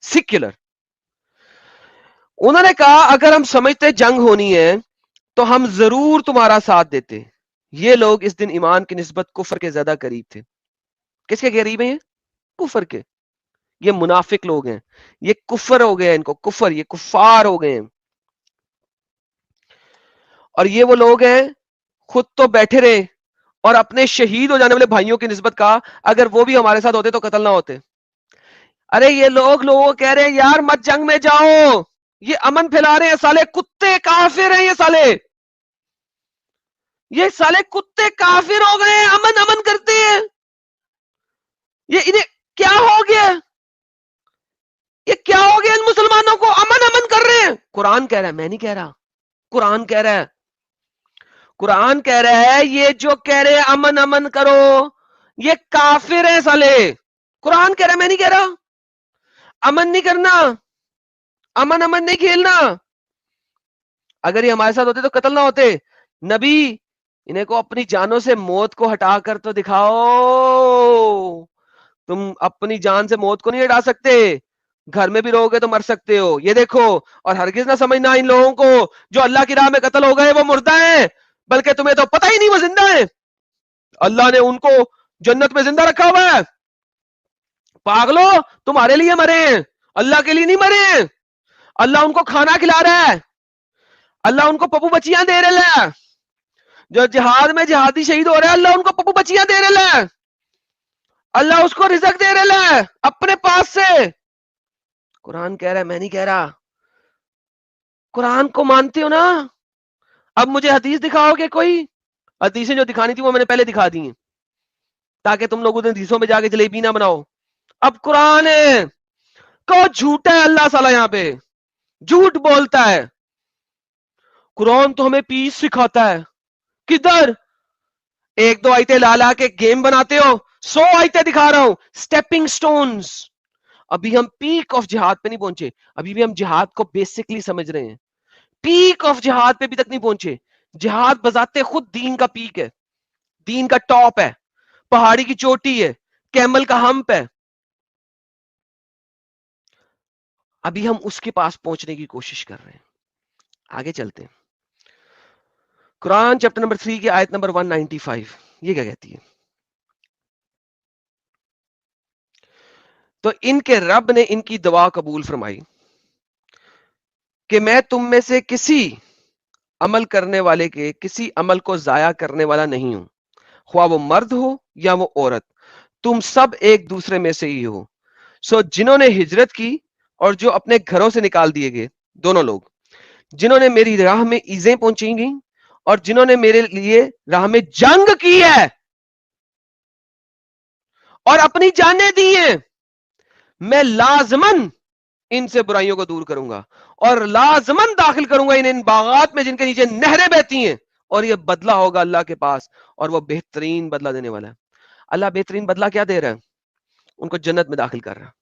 Secular. انہوں نے کہا اگر ہم سمجھتے جنگ ہونی ہے تو ہم ضرور تمہارا ساتھ دیتے. یہ لوگ اس دن ایمان کی نسبت کفر کے زیادہ قریب تھے. کس کے قریب ہیں؟ کفر کے. یہ منافق لوگ ہیں, یہ کفر ہو گئے, ان کو کفر, یہ کفار ہو گئے ہیں. اور یہ وہ لوگ ہیں خود تو بیٹھے رہے اور اپنے شہید ہو جانے والے بھائیوں کی نسبت کہا اگر وہ بھی ہمارے ساتھ ہوتے تو قتل نہ ہوتے. ارے یہ لوگ لوگوں کہہ رہے ہیں یار مت جنگ میں جاؤ, یہ امن پھیلا رہے ہیں, سالے کتے کافر ہیں, یہ سالے کتے کافر ہو گئے ہیں, امن امن کرتے ہیں. یہ انہیں کیا ہو گیا, یہ کیا ہو گیا ان مسلمانوں کو, امن امن کر رہے ہیں. قرآن کہہ رہا ہے, میں نہیں کہہ رہا, قرآن کہہ رہا ہے. قرآن کہہ رہا ہے یہ جو کہہ رہے امن امن کرو یہ کافر ہیں سالے. قرآن کہہ رہا ہے, میں نہیں کہہ رہا. امن نہیں کرنا, امن امن نہیں کھیلنا. اگر یہ ہمارے ساتھ ہوتے تو قتل نہ ہوتے. نبی انہیں کو اپنی جانوں سے موت کو ہٹا کر تو دکھاؤ. تم اپنی جان سے موت کو نہیں ہٹا سکتے, گھر میں بھی رہو گے تو مر سکتے ہو, یہ دیکھو. اور ہرگز نہ سمجھنا ان لوگوں کو جو اللہ کی راہ میں قتل ہو گئے وہ مردہ ہیں, بلکہ تمہیں تو پتہ ہی نہیں وہ زندہ ہیں. اللہ نے ان کو جنت میں زندہ رکھا ہوا ہے. پاگلو تمہارے لیے مرے ہیں, اللہ کے لیے نہیں مرے ہیں. اللہ ان کو کھانا کھلا رہا ہے, اللہ ان کو پپو بچیاں دے رہا ہے. جو جہاد میں جہادی شہید ہو رہے ہیں اللہ ان کو پپو بچیاں دے رہا ہے, اللہ اس کو رزق دے رہا ہے اپنے پاس سے. قرآن کہہ رہا ہے, میں نہیں کہہ رہا. قرآن کو مانتے ہو نا. اب مجھے حدیث دکھاؤ گے کوئی, حدیثیں جو دکھانی تھی وہ میں نے پہلے دکھا دی ہیں تاکہ تم لوگ حدیثوں میں جا کے جلیبی نہ بناؤ. اب قرآن ہے کو جھوٹا ہے, اللہ تعالیٰ یہاں پہ جھوٹ بولتا ہے. قرآن تو ہمیں پیس سکھاتا ہے. کدھر؟ ایک دو آیتیں لا لا کے گیم بناتے ہو, 100 آیتیں دکھا رہا ہوں, سٹیپنگ سٹونز. ابھی ہم پیک آف جہاد پہ نہیں پہنچے, ابھی بھی ہم جہاد کو بیسکلی سمجھ رہے ہیں. پیک آف جہاد پہ بھی تک نہیں پہنچے. جہاد بذات خود دین کا پیک ہے, دین کا ٹاپ ہے, پہاڑی کی چوٹی ہے, کیمل کا ہمپ ہے. ابھی ہم اس کے پاس پہنچنے کی کوشش کر رہے ہیں. آگے چلتے ہیں. قرآن چیپٹر نمبر 3 کی آیت نمبر 195 یہ کیا کہتی ہے؟ تو ان کے رب نے ان کی دعا قبول فرمائی کہ میں تم میں سے کسی عمل کرنے والے کے کسی عمل کو ضائع کرنے والا نہیں ہوں, خواہ وہ مرد ہو یا وہ عورت, تم سب ایک دوسرے میں سے ہی ہو. سو جنہوں نے ہجرت کی اور جو اپنے گھروں سے نکال دیے گئے, دونوں لوگ, جنہوں نے میری راہ میں ایزیں پہنچی گئیں اور جنہوں نے میرے لیے راہ میں جنگ کی ہے اور اپنی جانیں دی ہیں, میں لازمن ان سے برائیوں کو دور کروں گا اور لازمن داخل کروں گا ان باغات میں جن کے نیچے نہریں بہتی ہیں, اور یہ بدلہ ہوگا اللہ کے پاس اور وہ بہترین بدلہ دینے والا ہے. اللہ بہترین بدلہ کیا دے رہا ہے؟ ان کو جنت میں داخل کر رہا ہے.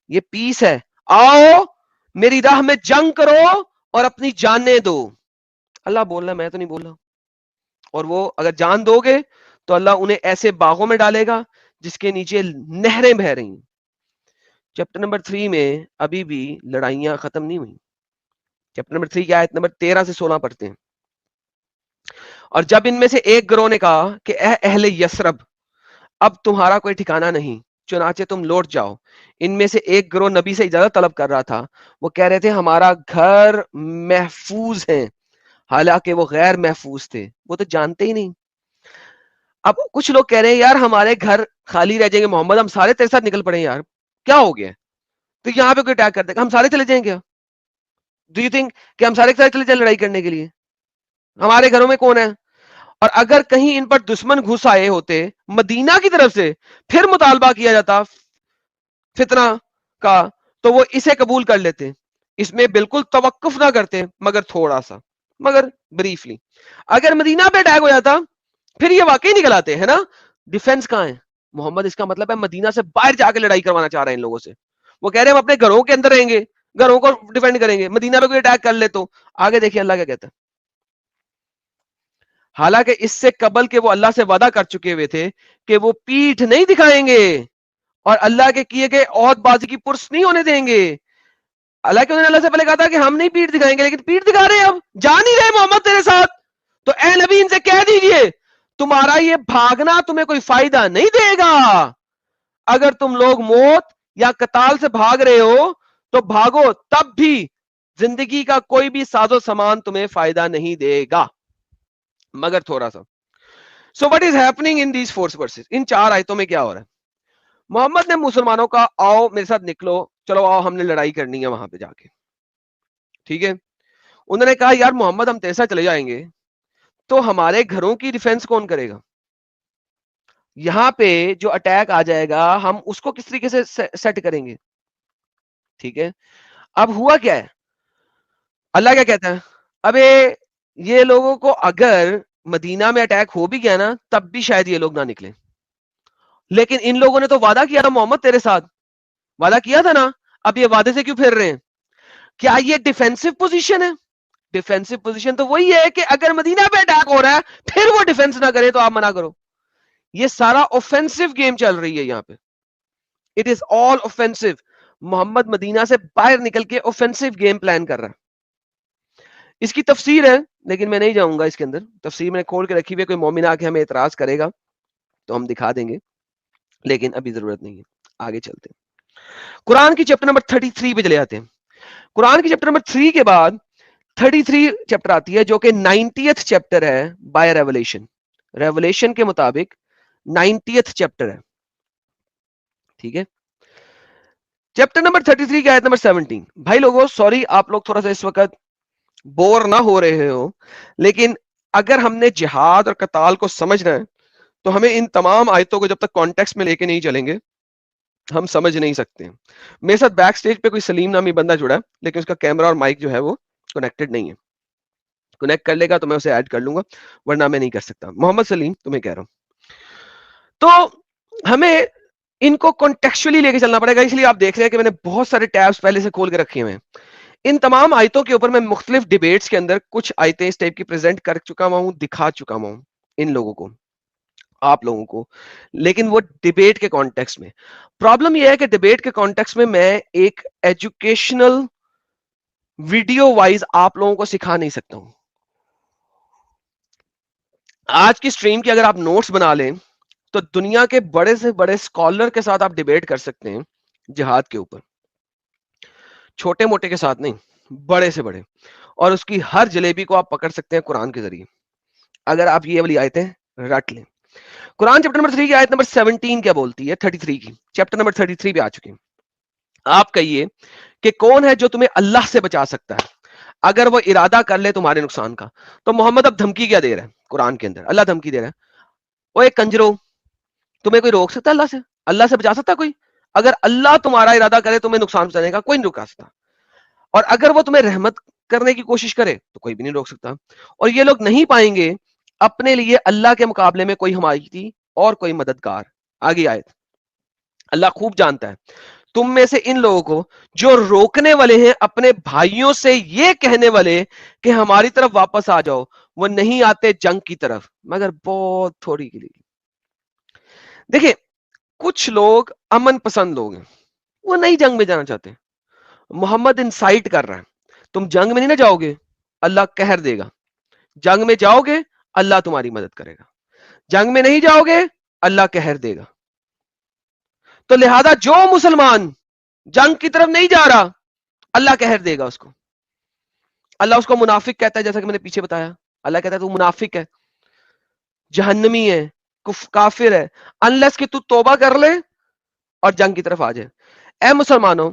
یہ پیس ہے, آؤ میری راہ میں جنگ کرو اور اپنی جانیں دو. اللہ بول رہا ہے, میں تو نہیں بول رہا. اور وہ اگر جان دو گے تو اللہ انہیں ایسے باغوں میں ڈالے گا جس کے نیچے نہریں بہ رہی ہیں. چیپٹر نمبر 3 میں ابھی بھی لڑائیاں ختم نہیں ہوئی. چیپٹر نمبر 3 کی آیت نمبر 13 سے 16 پڑھتے ہیں. اور جب ان میں سے ایک گروہ نے کہا کہ اے اہل یثرب, اب تمہارا کوئی ٹھکانہ نہیں, چنانچہ تم لوٹ جاؤ. ان میں سے ایک گروہ نبی سے اجازت طلب کر رہا تھا. وہ کہہ رہے تھے ہمارا گھر محفوظ ہے, حالانکہ وہ غیر محفوظ تھے, وہ تو جانتے ہی نہیں. اب کچھ لوگ کہہ رہے ہیں یار ہمارے گھر خالی رہ جائیں گے محمد, ہم سارے تیرے ساتھ نکل پڑے ہیں, یار کیا ہو گیا؟ تو یہاں پہ کوئی اٹیک کر دے گا, ہم سارے چلے جائیں گے. ڈو یو تھنک کہ ہم سارے چلے جائیں لڑائی کرنے کے لیے؟ ہمارے گھروں میں کون ہے؟ اور اگر کہیں ان پر دشمن گھس آئے ہوتے مدینہ کی طرف سے, پھر مطالبہ کیا جاتا فتنہ کا, تو وہ اسے قبول کر لیتے. اس میں بالکل توقف نہ کرتے مگر تھوڑا سا, مگر بریفلی. اگر مدینہ پہ اٹیک ہو جاتا پھر یہ واقعی نکل آتے ہے نا. ڈیفنس کہاں ہے محمد؟ اس کا مطلب ہے مدینہ سے باہر جا کے لڑائی کروانا چاہ رہے ہیں ان لوگوں سے. وہ کہہ رہے ہیں ہم اپنے گھروں کے اندر رہیں گے, گھروں کو ڈیفینڈ کریں گے, مدینہ پہ کوئی اٹیک کر لے تو. آگے دیکھیے اللہ کیا کہتا ہے. حالانکہ اس سے قبل کہ وہ اللہ سے وعدہ کر چکے ہوئے تھے کہ وہ پیٹھ نہیں دکھائیں گے اور اللہ کے کیے گئے عہد بازی کی پرس نہیں ہونے دیں گے. اللہ کے اللہ سے پہلے کہا تھا کہ ہم نہیں پیٹ دکھائیں گے, لیکن پیٹ دکھا رہے ہیں, اب جان ہی رہے محمد تیرے ساتھ. تو اے نبی ان سے کہہ دیجئے تمہارا یہ بھاگنا تمہیں کوئی فائدہ نہیں دے گا. اگر تم لوگ موت یا قتال سے بھاگ رہے ہو تو بھاگو, تب بھی زندگی کا کوئی بھی ساز و سامان تمہیں فائدہ نہیں دے گا مگر تھوڑا سا. So what is happening in these 4 verses, ان 4 آیتوں میں کیا ہو رہا ہے؟ محمد نے مسلمانوں کا آؤ میرے ساتھ نکلو, چلو آؤ ہم نے لڑائی کرنی ہے وہاں پہ جا کے, ٹھیک ہے. انہوں نے کہا یار محمد ہم تیرے ساتھ چلے جائیں گے تو ہمارے گھروں کی ڈیفenس کون کرے گا؟ یہاں پہ جو اٹیک آ جائے گا ہم اس کو کس طریقے سے سیٹ کریں گے؟ ٹھیک ہے. اب ہوا کیا ہے, اللہ کیا کہتا ہے, ابے یہ لوگوں کو اگر مدینہ میں اٹیک ہو بھی گیا نا تب بھی شاید یہ لوگ نہ نکلیں, لیکن ان لوگوں نے تو وعدہ کیا تھا محمد تیرے ساتھ, وعدہ کیا تھا نا, اب یہ وعدے سے کیوں پھر رہے ہیں؟ کیا یہ ڈیفینسو پوزیشن ہے؟ ڈیفینسو پوزیشن تو وہی ہے کہ اگر مدینہ پہ اٹیک ہو رہا ہے پھر وہ ڈیفینس نہ کرے تو آپ منع کرو. یہ سارا اوفینسو گیم چل رہی ہے یہاں پہ, اٹ از آل اوفینسو. محمد مدینہ سے باہر نکل کے اوفینسو گیم پلان کر رہا ہے. اس کی تفسیر ہے لیکن میں نہیں جاؤں گا اس کے اندر, تفسیر میں کھول کے رکھی ہوئی, کوئی مومن آ کے ہمیں اعتراض کرے گا تو ہم دکھا دیں گے, لیکن ابھی ضرورت نہیں ہے. آگے چلتے ہیں, قرآن کی چیپٹر نمبر 33 پہ چلے جاتے ہیں. قرآن کی چیپٹر نمبر 3 کے بعد 33 چیپٹر آتی ہے جو کہ 90th چیپٹر ہے بائی ریولیشن. ریولیشن کے مطابق 90th چیپٹر ہے, ٹھیک ہے. چیپٹر نمبر 33 کی آیت نمبر 17. بھائی لوگوں سوری آپ لوگ تھوڑا سا اس وقت بور نہ ہو رہے ہو, لیکن اگر ہم نے جہاد اور قتال کو سمجھنا ہے تو ہمیں ان تمام آیتوں کو جب تک کانٹیکسٹ میں لے کے نہیں چلیں گے ہم سمجھ نہیں سکتے. میرے ساتھ بیک سٹیج پہ کوئی سلیم نامی بندہ جڑا ہے لیکن اس کا کیمرہ اور مائک جو ہے وہ کنیکٹڈ نہیں ہے. کنیکٹ کر لے گا تو میں اسے ایڈ کر لوں گا, ورنہ میں نہیں کر سکتا. محمد سلیم تمہیں کہہ رہا ہوں. تو ہمیں ان کو کانٹیکچولی لے کے چلنا پڑے گا, اس لیے آپ دیکھ رہے ہیں کہ میں نے بہت سارے ٹیبز پہلے سے کھول کے رکھے ہوئے ہیں. ان تمام آیتوں کے اوپر میں مختلف ڈیبیٹس کے اندر کچھ آیتیں اس ٹائپ کی پریزنٹ کر چکا ہوں, دکھا چکا ہوں ان لوگوں کو, آپ لوگوں کو, لیکن وہ ڈیبیٹ کے کانٹیکسٹ میں. پرابلم یہ ہے کہ ڈیبیٹ کے کانٹیکسٹ میں میں ایک ایجوکیشنل ویڈیو وائز آپ لوگوں کو سکھا نہیں سکتا ہوں. آج کی سٹریم کی اگر آپ نوٹس بنا لیں تو دنیا کے بڑے سے بڑے اسکالر کے ساتھ آپ ڈیبیٹ کر سکتے ہیں جہاد کے اوپر, چھوٹے موٹے کے ساتھ نہیں, بڑے سے بڑے, اور اس کی ہر جلیبی کو آپ پکڑ سکتے ہیں قرآن کے ذریعے اگر آپ یہ والی آیتیں رٹ لیں. قرآن چیپٹر نمبر 3 کی آیت نمبر 17 کیا بولتی ہے؟ 33 کی چیپٹر نمبر 33 پہ آ چکے ہیں. آپ کہیے کہ کون ہے جو تمہیں اللہ سے بچا سکتا ہے اگر وہ ارادہ کر لے تمہارے نقصان کا؟ تو محمد اب دھمکی کیا دے رہا ہے قرآن کے اندر؟ اللہ دھمکی دے رہا ہے, وہ ایک کنجرو, تمہیں کوئی روک سکتا ہے اللہ سے؟ اللہ سے بچا سکتا کوئی؟ اگر اللہ تمہارا ارادہ کرے تمہیں نقصان پہنچانے کا کوئی نہیں روکا سکتا, اور اگر وہ تمہیں رحمت کرنے کی کوشش کرے تو کوئی بھی نہیں روک سکتا. اور یہ لوگ نہیں پائیں گے اپنے لیے اللہ کے مقابلے میں کوئی حمایتی اور کوئی مددگار. آگے آیت, اللہ خوب جانتا ہے تم میں سے ان لوگوں کو جو روکنے والے ہیں اپنے بھائیوں سے یہ کہنے والے کہ ہماری طرف واپس آ جاؤ, وہ نہیں آتے جنگ کی طرف مگر بہت تھوڑی کے لیے. دیکھیں کچھ لوگ امن پسند لوگ ہیں, وہ نہیں جنگ میں جانا چاہتے. محمد انسائٹ کر رہا ہے تم جنگ میں نہیں نہ جاؤ گے اللہ قہر دے گا, جنگ میں جاؤ گے اللہ تمہاری مدد کرے گا, جنگ میں نہیں جاؤ گے اللہ قہر دے گا. تو لہذا جو مسلمان جنگ کی طرف نہیں جا رہا اللہ قہر دے گا اس کو. اللہ اس کو منافق کہتا ہے, جیسا کہ میں نے پیچھے بتایا. اللہ کہتا ہے تو منافق ہے, جہنمی ہے, کافر ہے, انلیس کہ تو توبہ کر لے اور جنگ کی طرف آ جائے. اے مسلمانوں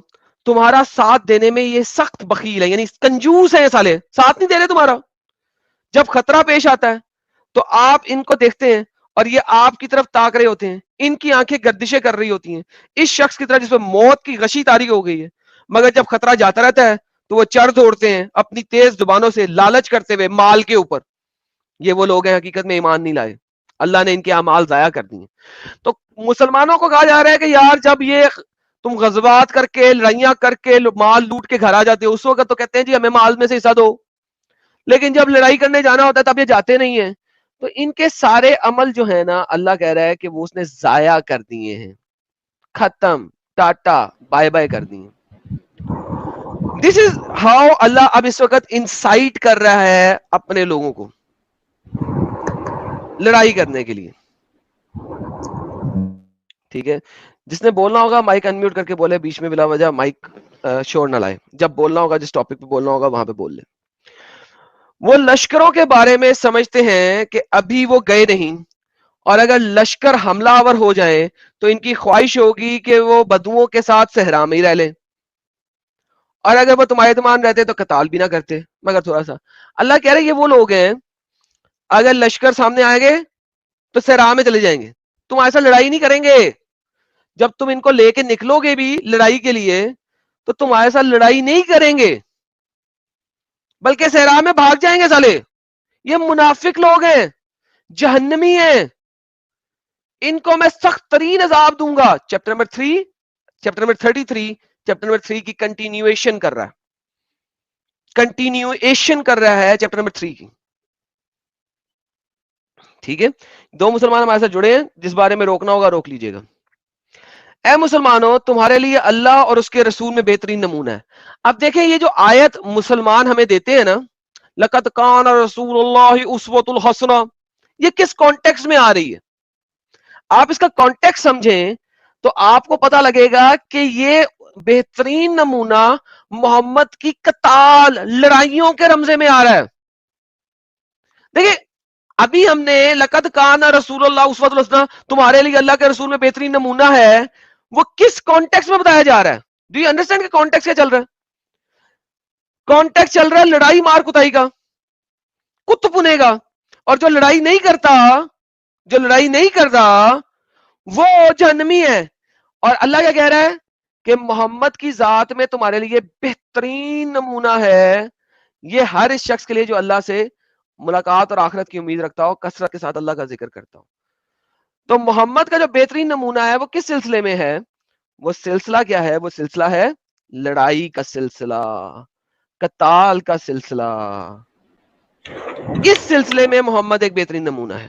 تمہارا ساتھ دینے میں یہ سخت بخیل ہے, یعنی کنجوس ہے, یہ سالے ساتھ نہیں دے رہے تمہارا. جب خطرہ پیش آتا ہے تو آپ ان کو دیکھتے ہیں اور یہ آپ کی طرف تاک رہے ہوتے ہیں, ان کی آنکھیں گردشیں کر رہی ہوتی ہیں اس شخص کی طرف جس پہ موت کی غشی طاری ہو گئی ہے, مگر جب خطرہ جاتا رہتا ہے تو وہ چڑھ دوڑتے ہیں اپنی تیز زبانوں سے لالچ کرتے ہوئے مال کے اوپر. یہ وہ لوگ ہیں حقیقت میں ایمان نہیں لائے, اللہ نے ان کے اعمال ضائع کر دیے. تو مسلمانوں کو کہا جا رہا ہے کہ یار جب یہ تم غزوات کر کے لڑائیاں کر کے مال لوٹ کے گھر آ جاتے ہو اس وقت تو کہتے ہیں جی ہمیں مال میں سے حصہ دو, لیکن جب لڑائی کرنے جانا ہوتا ہے تب یہ جاتے نہیں ہیں. تو ان کے سارے عمل جو ہے نا اللہ کہہ رہا ہے کہ وہ اس نے ضائع کر دیے ہیں, ختم, ٹاٹا بائے بائے کر دی. دس از ہاؤ اللہ اب اس وقت انسائٹ کر رہا ہے اپنے لوگوں کو لڑائی کرنے کے لیے. ٹھیک ہے, جس نے بولنا ہوگا مائک انمیوٹ کر کے بولے, بیچ میں بلا وجہ مائک شور نہ لائے. جب بولنا ہوگا, جس ٹاپک پہ بولنا ہوگا وہاں پہ بول لیں. وہ لشکروں کے بارے میں سمجھتے ہیں کہ ابھی وہ گئے نہیں, اور اگر لشکر حملہ آور ہو جائیں تو ان کی خواہش ہوگی کہ وہ بدوؤں کے ساتھ صحرا میں ہی رہ لیں, اور اگر وہ تمہارے اعتماد رہتے تو قتال بھی نہ کرتے. مگر تھوڑا سا اللہ کہہ رہے یہ وہ لوگ ہیں اگر لشکر سامنے آئیں گے تو صحرا میں چلے جائیں گے, تم ایسا لڑائی نہیں کریں گے. جب تم ان کو لے کے نکلو گے بھی لڑائی کے لیے تو تم ایسا لڑائی نہیں کریں گے, بلکہ صحرا میں بھاگ جائیں گے سالے. یہ منافق لوگ ہیں, جہنمی ہیں, ان کو میں سخت ترین عذاب دوں گا. Chapter number 3, chapter number 33, chapter number 3 کی کنٹینیویشن کر رہا ہے, کنٹینیویشن کر رہا ہے چیپٹر نمبر 3 کی. ٹھیک ہے, 2 مسلمان ہمارے ساتھ جڑے ہیں, جس بارے میں روکنا ہوگا روک لیجئے گا. اے مسلمانوں تمہارے لیے اللہ اور اس کے رسول میں بہترین نمونہ ہے. اب دیکھیں یہ جو آیت مسلمان ہمیں دیتے ہیں نا, لقد کان رسول اللہ اسوۃ الحسنہ, یہ کس کانٹیکس میں آ رہی ہے؟ آپ اس کا کانٹیکس سمجھیں تو آپ کو پتا لگے گا کہ یہ بہترین نمونہ محمد کی قتال لڑائیوں کے رمزے میں آ رہا ہے. دیکھیں ابھی ہم نے لقد کان رسول اللہ اسوۃ الحسنہ, تمہارے لیے اللہ کے رسول میں بہترین نمونہ ہے, وہ کس کانٹیکس میں بتایا جا رہا ہے؟ ڈو یو انڈرسٹینڈ کہ کانٹیکس کیا چل رہا ہے؟ کانٹیکس چل رہا ہے لڑائی مار کتائی کا, کت پنے گا. اور جو لڑائی نہیں کرتا, جو لڑائی نہیں کرتا وہ جہنمی ہے. اور اللہ کیا کہہ رہا ہے کہ محمد کی ذات میں تمہارے لیے بہترین نمونہ ہے. یہ ہر اس شخص کے لیے جو اللہ سے ملاقات اور آخرت کی امید رکھتا ہو, کثرت کے ساتھ اللہ کا ذکر کرتا ہو. تو محمد کا جو بہترین نمونہ ہے وہ کس سلسلے میں ہے؟ وہ سلسلہ کیا ہے؟ وہ سلسلہ ہے لڑائی کا سلسلہ, قتال کا سلسلہ. اس سلسلے میں محمد ایک بہترین نمونہ ہے.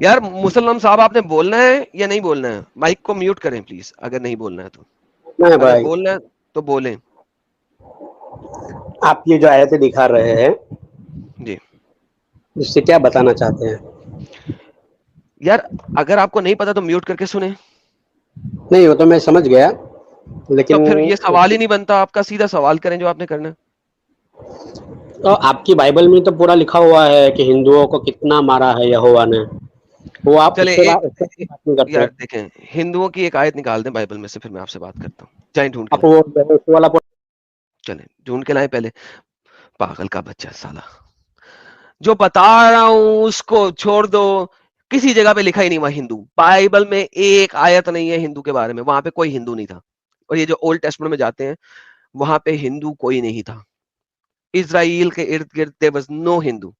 یار مسلم صاحب آپ نے بولنا ہے یا نہیں بولنا ہے؟ مائک کو میوٹ کریں پلیز اگر نہیں بولنا ہے تو. اگر بولنا ہے تو بولیں. آپ یہ جو آیتیں دکھا رہے ہیں جی اس سے کیا بتانا چاہتے ہیں؟ یار اگر آپ کو نہیں پتا تو میوٹ کر کے سنیں. نہیں وہ تو میں سمجھ گیا, تو لیکن پھر یہ سوال ہی نہیں بنتا آپ کا, سیدھا سوال کریں جو آپ نے کرنا ہے. تو آپ کی بائبل میں تو پورا لکھا ہوا ہے کہ ہندوؤں کو کتنا مارا ہے یہوہ نے, وہ آپ چلے اس پہ ایک بات نہیں کرتے. یار دیکھیں ہندوؤں کی ایک آیت نکال دیں بائبل میں سے, پھر میں آپ سے بات کرتا ہوں. جائیں ڈھونڈ کے آپ لائیں, وہ والا چلیں ڈھونڈ کے لائیں پہلے. پاگل کا بچہ سالا, جو بتا رہا ہوں اس کو چھوڑ دو. کسی جگہ پہ لکھا ہی نہیں ہوا ہندو, بائبل میں ایک آیت نہیں ہے ہندو کے بارے میں, وہاں پہ کوئی ہندو نہیں تھا. اور یہ جو اولڈ ٹیسٹمنٹ میں جاتے ہیں وہاں پہ ہندو کوئی نہیں تھا. اسرائیل کے ارد گرد there was no ہندو,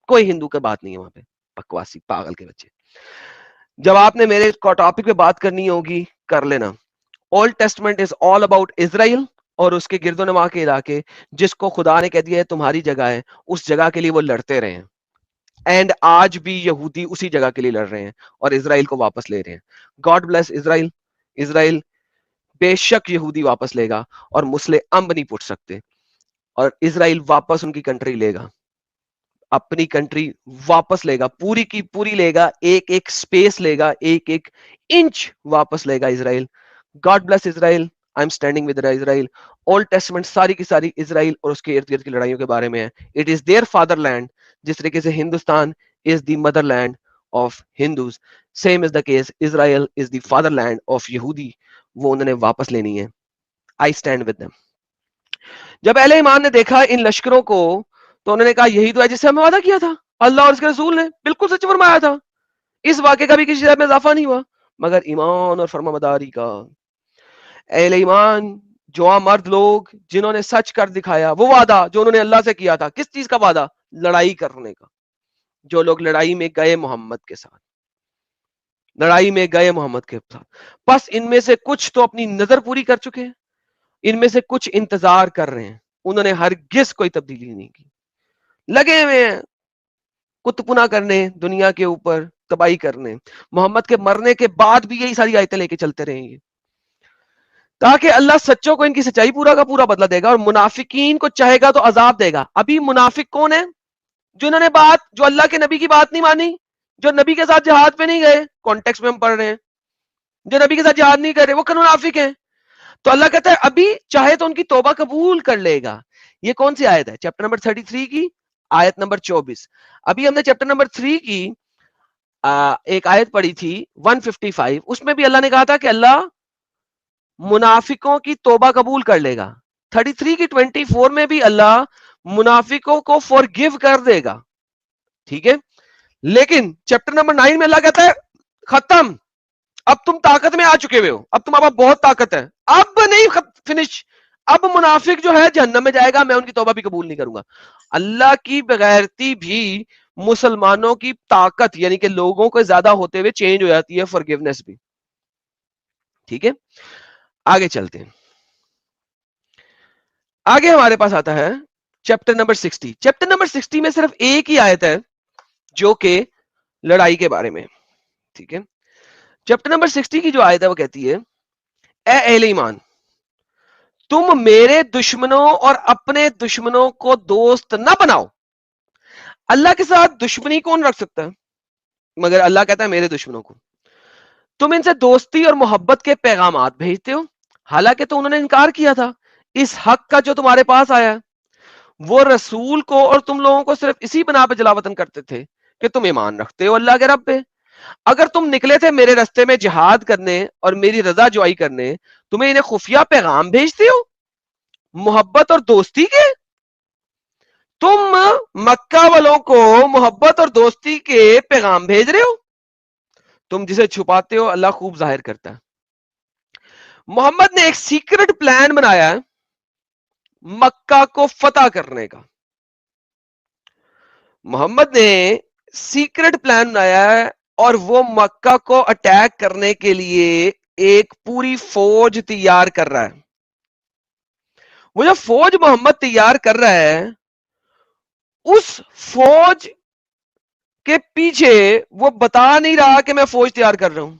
کوئی ہندو کی بات نہیں ہے وہاں پہ. بکواسی پاگل کے بچے. جب آپ نے میرے ٹاپک پہ بات کرنی ہوگی کر لینا. Old Testament is all about Israel اور اس کے گرد و نواح کے علاقے, جس کو خدا نے کہہ دیا ہے تمہاری جگہ ہے, اس جگہ کے لیے وہ لڑتے رہے ہیں. اینڈ آج بھی یہودی اسی جگہ کے لیے لڑ رہے ہیں اور اسرائیل کو واپس لے رہے ہیں. گاڈ بلیس اسرائیل. اسرائیل بے شک یہودی واپس لے گا اور مسلح امب نہیں پٹ سکتے, اور اسرائیل واپس ان کی کنٹری لے گا, اپنی کنٹری واپس لے گا, پوری کی پوری لے گا, ایک ایک سپیس لے گا, ایک ایک انچ واپس لے گا Israel. God bless Israel. I am standing with Israel. Old Testament ساری کی ساری اسرائیل اور اس کے ارد گرد کی لڑائیوں کے بارے میں ہے. It is their fatherland. جس طریقے سے Hindustan is the motherland of Hindus, same is the case Israel is the fatherland of یہودی. وہ انہوں نے واپس لینی ہے. I stand with them. جب اہل ایمان نے دیکھا ان لشکروں کو تو انہوں نے کہا یہی تو ہے جس سے ہمیں وعدہ کیا تھا اللہ اور اس کے رسول نے, بالکل سچ فرمایا تھا. اس واقعے کا بھی کسی شے میں اضافہ نہیں ہوا مگر ایمان اور فرمانبرداری کا. اہل ایمان جو مرد لوگ جنہوں نے سچ کر دکھایا, وہ وعدہ جو انہوں نے اللہ سے کیا تھا, کس چیز کا وعدہ؟ لڑائی کرنے کا. جو لوگ لڑائی میں گئے محمد کے ساتھ, لڑائی میں گئے محمد کے ساتھ, بس ان میں سے کچھ تو اپنی نظر پوری کر چکے ہیں, ان میں سے کچھ انتظار کر رہے ہیں. انہوں نے ہرگز کوئی تبدیلی نہیں کی, لگے ہوئے ہیں کتپنا کرنے, دنیا کے اوپر تباہی کرنے. محمد کے مرنے کے بعد بھی یہی ساری آیتیں لے کے چلتے رہیں گے, تاکہ اللہ سچوں کو ان کی سچائی پورا کا پورا بدلہ دے گا, اور منافقین کو چاہے گا تو عذاب دے گا. ابھی منافق کون ہے؟ جو انہوں نے جو اللہ کے نبی کی بات نہیں مانی, جو نبی کے ساتھ جہاد پہ نہیں گئے, کانٹیکس میں ہم پڑھ رہے ہیں, جو نبی کے ساتھ جہاد نہیں کر رہے, وہ منافق ہیں. تو اللہ کہتا ہے ابھی چاہے تو ان کی توبہ قبول کر لے گا. یہ کون سی آیت ہے؟ چیپٹر نمبر 33 کی آیت نمبر 24. ابھی ہم نے چیپٹر نمبر 3 کی ایک آیت پڑھی تھی 155, اس میں بھی اللہ نے کہا تھا کہ اللہ منافقوں کی توبہ قبول کر لے گا. 33 کی 24 میں بھی اللہ منافقوں کو forgive کر دے گا, ٹھیک ہے. لیکن چیپٹر نمبر 9 میں اللہ کہتا ہے ختم, اب تم طاقت میں آ چکے ہوئے ہو, اب تمہارا بہت طاقت ہے, اب نہیں فنش, اب منافق جو ہے جہنم میں جائے گا, میں ان کی توبہ بھی قبول نہیں کروں گا. اللہ کی بغیرتی بھی مسلمانوں کی طاقت یعنی کہ لوگوں کو زیادہ ہوتے ہوئے چینج ہو جاتی ہے, forgiveness بھی, ٹھیک ہے. آگے چلتے ہیں, آگے ہمارے پاس آتا ہے چیپٹر نمبر 60. چیپٹر نمبر 60 میں صرف ایک ہی آیت ہے جو کہ لڑائی کے بارے میں, ٹھیک ہے. چیپٹر نمبر 60 کی جو آیت ہے وہ کہتی ہے اے اہل ایمان, تم میرے دشمنوں اور اپنے دشمنوں کو دوست نہ بناؤ. اللہ کے ساتھ دشمنی کون رکھ سکتا ہے؟ مگر اللہ کہتا ہے میرے دشمنوں کو. تم ان سے دوستی اور محبت کے پیغامات بھیجتے ہو, حالانکہ تو انہوں نے انکار کیا تھا اس حق کا جو تمہارے پاس آیا. وہ رسول کو اور تم لوگوں کو صرف اسی بنا پہ جلا وطن کرتے تھے کہ تم ایمان رکھتے ہو اللہ کے رب پہ. اگر تم نکلے تھے میرے رستے میں جہاد کرنے اور میری رضا جوائی کرنے, تمہیں انہیں خفیہ پیغام بھیجتے ہو محبت اور دوستی کے. تم مکہ والوں کو محبت اور دوستی کے پیغام بھیج رہے ہو, تم جسے چھپاتے ہو اللہ خوب ظاہر کرتا ہے. محمد نے ایک سیکرٹ پلان بنایا ہے مکہ کو فتح کرنے کا. محمد نے سیکرٹ پلان بنایا ہے اور وہ مکہ کو اٹیک کرنے کے لیے ایک پوری فوج تیار کر رہا ہے. وہ جو فوج محمد تیار کر رہا ہے اس فوج کے پیچھے وہ بتا نہیں رہا کہ میں فوج تیار کر رہا ہوں.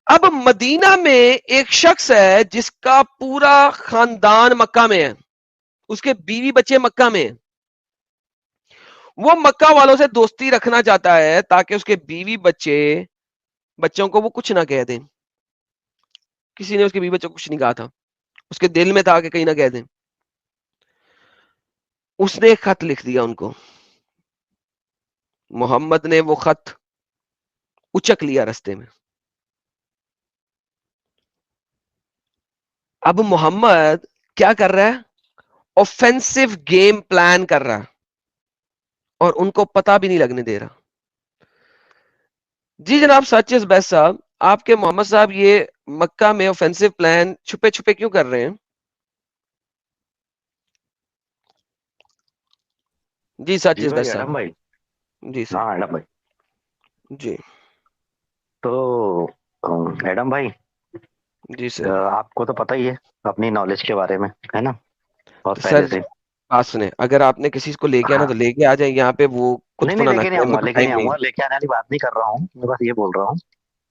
اب مدینہ میں ایک شخص ہے جس کا پورا خاندان مکہ میں ہے, اس کے بیوی بچے مکہ میں ہیں. وہ مکہ والوں سے دوستی رکھنا چاہتا ہے تاکہ اس کے بیوی بچوں کو وہ کچھ نہ کہہ دیں. کسی نے اس کے بیوی بچوں کو کچھ نہیں کہا تھا, اس کے دل میں تھا کہ کہیں نہ کہہ دیں. اس نے ایک خط لکھ دیا ان کو. محمد نے وہ خط اچک لیا رستے میں. اب محمد کیا کر رہا ہے؟ اوفینسو گیم پلان کر رہا ہے اور ان کو پتہ بھی نہیں لگنے دے رہا. جی جناب سچ از بیسٹ صاحب, آپ کے محمد صاحب یہ مکہ میں اوفینسو پلان چھپے چھپے کیوں کر رہے ہیں؟ جی سچ از بیسٹ صاحب. جی سر. ہاں ایڈم بھائی. جی تو ایڈم بھائی جی سر. آپ کو تو پتہ ہی ہے اپنی نالج کے بارے میں, ہے نا, بہت سر پہلے سے. بات سنیں, اگر آپ نے کسی کو لے کے آنا ہاں تو لے کے آ جائیں, یہاں پہ وہ نہیں کچھ نہیں نہ لے کے نہیں کریں, آؤں گا, میرے لے پاس کے نہیں ٹائم آؤں نہیں گا, ہے. لے کے آنے والی بات نہیں کر رہا ہوں, میں بس یہ بول رہا ہوں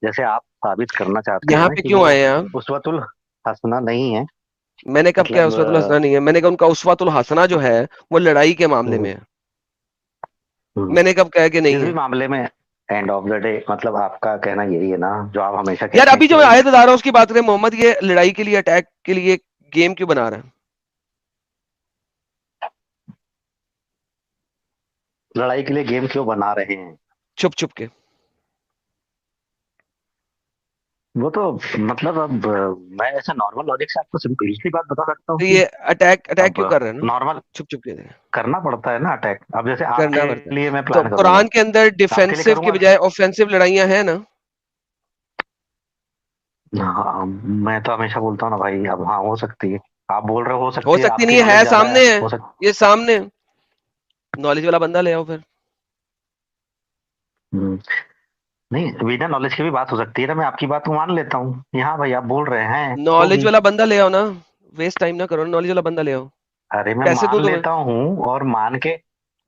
جیسے آپ ثابت کرنا چاہتے ہیں یہاں نا پہ کہ کیوں وہ آئے ہیں آپ؟ اسوۃ الحسنہ نہیں ہے. میں نے کب کیا مطلب اسوۃ الحسنہ نہیں ہے؟ میں نے کہا ان کا اسوۃ الحسنہ جو ہے وہ لڑائی کے معاملے میں ہے. میں نے کب کہا کہ نہیں جس ہے؟ بھی معاملے میں اینڈ آف دا ڈے مطلب آپ کا کہنا یہی ہے نا جو آپ ہمیشہ یار کہتے ہیں ابھی جو کہ میں بھائی آیت بتا رہا ہوں اس کی بات کریں, محمد یہ لڑائی کے لیے اٹیک کے لیے گیم کیوں بنا رہا ہے؟ لڑائی کے لیے گیم کیوں بنا رہے ہیں؟ چھپ چھپ کے. وہ تو مطلب اب میں ایسا نارمل لاجک سے آپ کو سمپلسٹی بات بتا سکتا ہوں تو کہ یہ اٹیک اب کیوں کر رہے ہیں نا نارمل چھپ چھپ کے؟ کرنا پڑتا ہے نا اٹیک. اب جیسے آپ کرنا کے پڑتا لیے میں ہے تو پلان کروں گا, قرآن کے اندر آپ کے لیے ڈیفینسو کروں کے گا. بجائے اوفینسو لڑائیاں ہیں نا. ہاں میں تو ہمیشہ بولتا ہوں نا بھائی, اب ہاں ہو سکتی ہے, آپ بول رہے ہو ہو سکتی ہے, سکتی آپ کی نہیں ہے, نالج زیادہ ہے, سامنے ہے, ہو سکتی. یہ سامنے نالج والا بندہ لے آؤ پھر. نہیں بنا نالج کی بھی بات ہو سکتی ہے نا, میں آپ کی بات کو مان لیتا ہوں. یہاں بھائی آپ بول رہے ہیں نالج ہوگی. والا بندہ لے آؤ نا, ویسٹ ٹائم نہ کرو, نالج والا بندہ لے آؤ. ارے میں پیسے دوں مان تمہیں. لیتا ہوں اور مان کے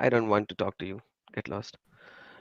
I don't want to talk to you. Get lost.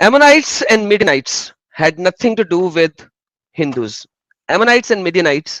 Ammonites and Midianites had nothing to do with Hindus. Ammonites and Midianites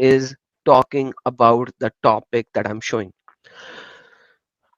is talking about the topic that I'm showing.